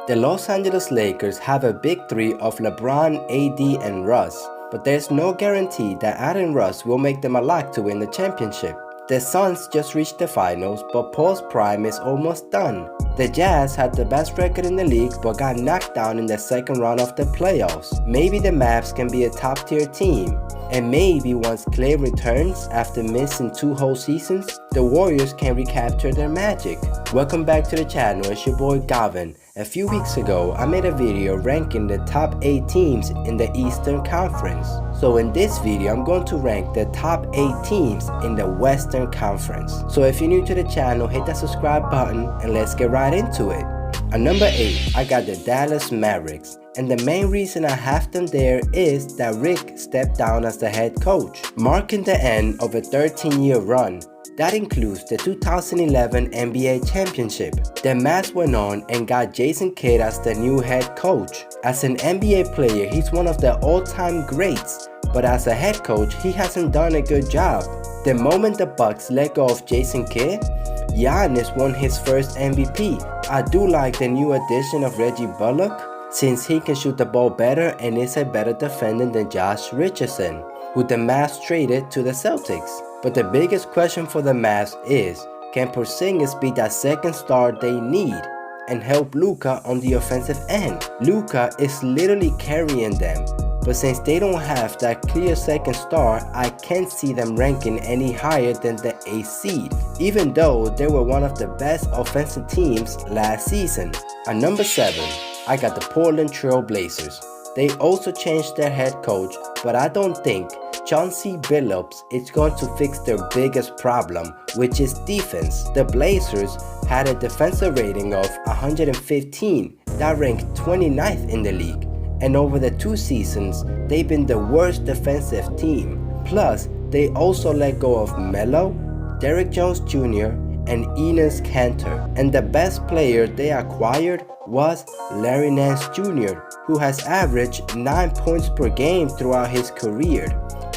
The Los Angeles Lakers have a big three of LeBron, AD, and Russ, but there's no guarantee that adding Russ will make them a lock to win the championship. The Suns just reached the finals, but Paul's prime is almost done. The Jazz had the best record in the league but got knocked down in the second round of the playoffs. Maybe the Mavs can be a top tier team. And maybe once Klay returns after missing 2 whole seasons, the Warriors can recapture their magic. Welcome back to the channel, it's your boy Gavin. A few weeks ago, I made a video ranking the top 8 teams in the Eastern Conference. So in this video, I'm going to rank the top 8 teams in the Western Conference. So if you're new to the channel, hit that subscribe button and let's get right into it. At number 8, I got the Dallas Mavericks. And the main reason I have them there is that Rick stepped down as the head coach, marking the end of a 13-year run. That includes the 2011 NBA Championship. The Mavs went on and got Jason Kidd as the new head coach. As an NBA player, he's one of the all-time greats, but as a head coach, he hasn't done a good job. The moment the Bucks let go of Jason Kidd, Giannis won his first MVP. I do like the new addition of Reggie Bullock, since he can shoot the ball better and is a better defender than Josh Richardson, who the Mavs traded to the Celtics. But the biggest question for the Mavs is, can Porzingis be that second star they need and help Luka on the offensive end? Luka is literally carrying them, but since they don't have that clear second star, I can't see them ranking any higher than the 8th seed, even though they were one of the best offensive teams last season. At number 7, I got the Portland Trailblazers. They also changed their head coach, but I don't think Chauncey Billups is going to fix their biggest problem, which is defense. The Blazers had a defensive rating of 115 that ranked 29th in the league, and over the 2 seasons, they've been the worst defensive team. Plus, they also let go of Melo, Derrick Jones Jr., and Enes Kanter, and the best player they acquired was Larry Nance Jr., who has averaged 9 points per game throughout his career.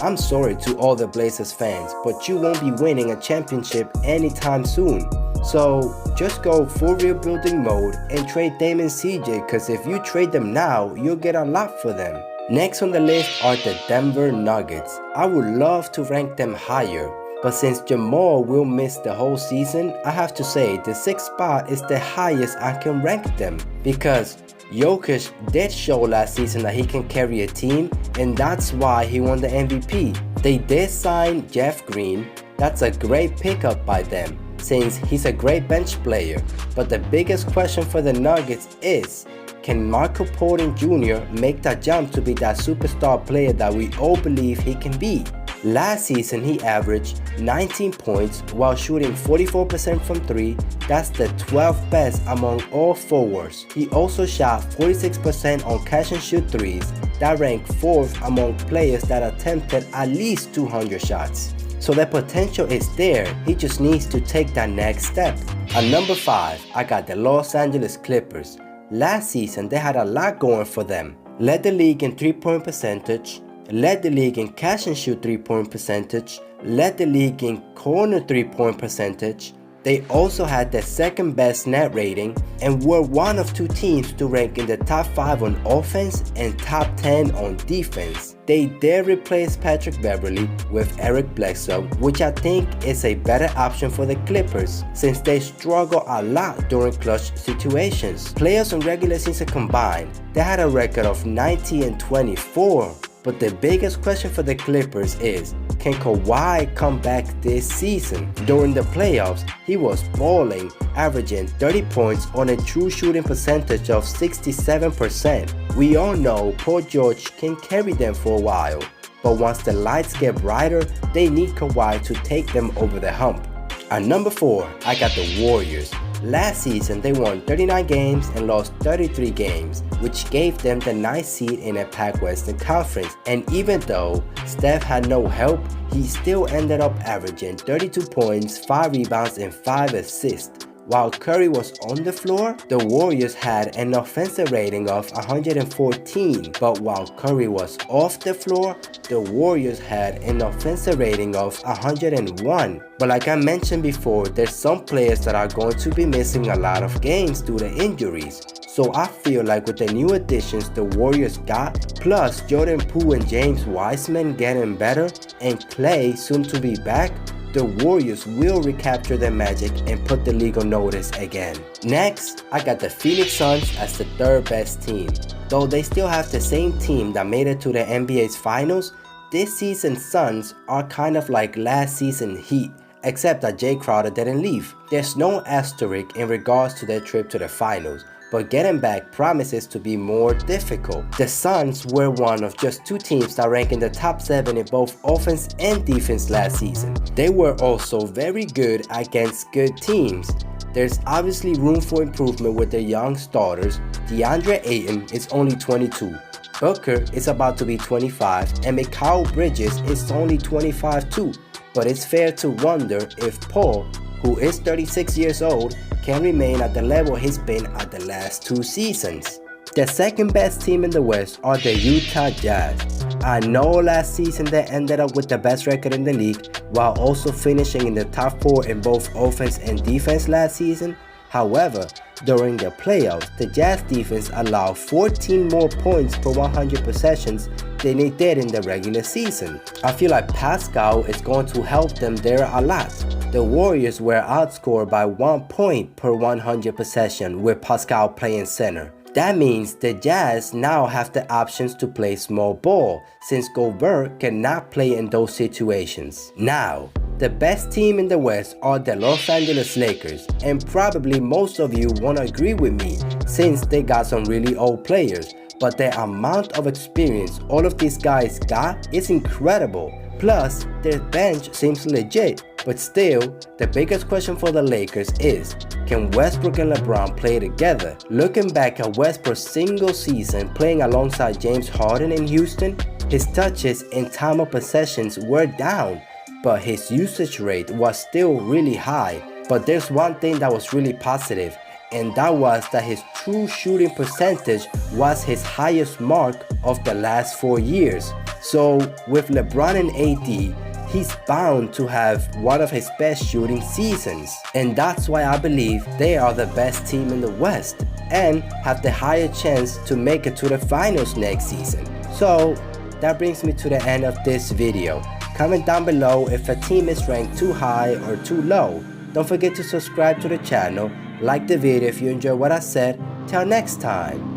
I'm sorry to all the Blazers fans, but you won't be winning a championship anytime soon. So just go full rebuilding mode and trade Dame and CJ, cause if you trade them now, you'll get a lot for them. Next on the list are the Denver Nuggets. I would love to rank them higher, but since Jamal will miss the whole season, I have to say the 6th spot is the highest I can rank them, because Jokic did show last season that he can carry a team, and that's why he won the MVP. They did sign Jeff Green. That's a great pickup by them, since he's a great bench player. But the biggest question for the Nuggets is, can Michael Porter Jr. make that jump to be that superstar player that we all believe he can be? Last season, he averaged 19 points while shooting 44% from 3. That's the 12th best among all forwards. He also shot 46% on catch and shoot threes. That ranked 4th among players that attempted at least 200 shots. So the potential is there, he just needs to take that next step. At number 5, I got the Los Angeles Clippers. Last season, they had a lot going for them. Led the league in 3-point percentage, led the league in catch and shoot 3-point percentage, led the league in corner 3-point percentage. They also had the 2nd best net rating and were one of 2 teams to rank in the top 5 on offense and top 10 on defense. They did replace Patrick Beverley with Eric Bledsoe, which I think is a better option for the Clippers since they struggle a lot during clutch situations. Players on regular season combined, they had a record of 90 and 24. But the biggest question for the Clippers is, can Kawhi come back this season? During the playoffs, he was balling, averaging 30 points on a true shooting percentage of 67%. We all know Paul George can carry them for a while, but once the lights get brighter, they need Kawhi to take them over the hump. At number 4, I got the Warriors. Last season, they won 39 games and lost 33 games, which gave them the 9th seed in a packed Western Conference. And even though Steph had no help, he still ended up averaging 32 points, 5 rebounds, and 5 assists. While Curry was on the floor, the Warriors had an offensive rating of 114, but while Curry was off the floor, the Warriors had an offensive rating of 101. But like I mentioned before, there's some players that are going to be missing a lot of games due to injuries. So I feel like with the new additions the Warriors got, plus Jordan Poole and James Wiseman getting better, and Klay soon to be back, the Warriors will recapture their magic and put the league on notice again. Next, I got the Phoenix Suns as the third best team. Though they still have the same team that made it to the NBA's finals, this season's Suns are kind of like last season Heat, except that Jay Crowder didn't leave. There's no asterisk in regards to their trip to the finals, but getting back promises to be more difficult. The Suns were one of just 2 teams that rank in the top 7 in both offense and defense last season. They were also very good against good teams. There's obviously room for improvement with their young starters. DeAndre Ayton is only 22. Booker is about to be 25, and Mikal Bridges is only 25 too. But it's fair to wonder if Paul, who is 36 years old, can remain at the level he's been at the last 2 seasons. The second best team in the West are the Utah Jazz. I know last season they ended up with the best record in the league while also finishing in the top 4 in both offense and defense last season. However, during the playoffs, the Jazz defense allowed 14 more points per 100 possessions than they did in the regular season. I feel like Pascal is going to help them there a lot. The Warriors were outscored by 1 point per 100 possession with Pascal playing center. That means the Jazz now have the options to play small ball since Gobert cannot play in those situations. Now, the best team in the West are the Los Angeles Lakers, and probably most of you won't agree with me since they got some really old players, but the amount of experience all of these guys got is incredible. Plus, their bench seems legit. But still, the biggest question for the Lakers is, can Westbrook and LeBron play together? Looking back at Westbrook's single season playing alongside James Harden in Houston, his touches and time of possessions were down, but his usage rate was still really high. But there's one thing that was really positive, and that was that his true shooting percentage was his highest mark of the last 4 years. So with LeBron and AD, he's bound to have one of his best shooting seasons. And that's why I believe they are the best team in the West and have the higher chance to make it to the finals next season. So that brings me to the end of this video. Comment down below if a team is ranked too high or too low. Don't forget to subscribe to the channel, like the video if you enjoyed what I said. Till next time.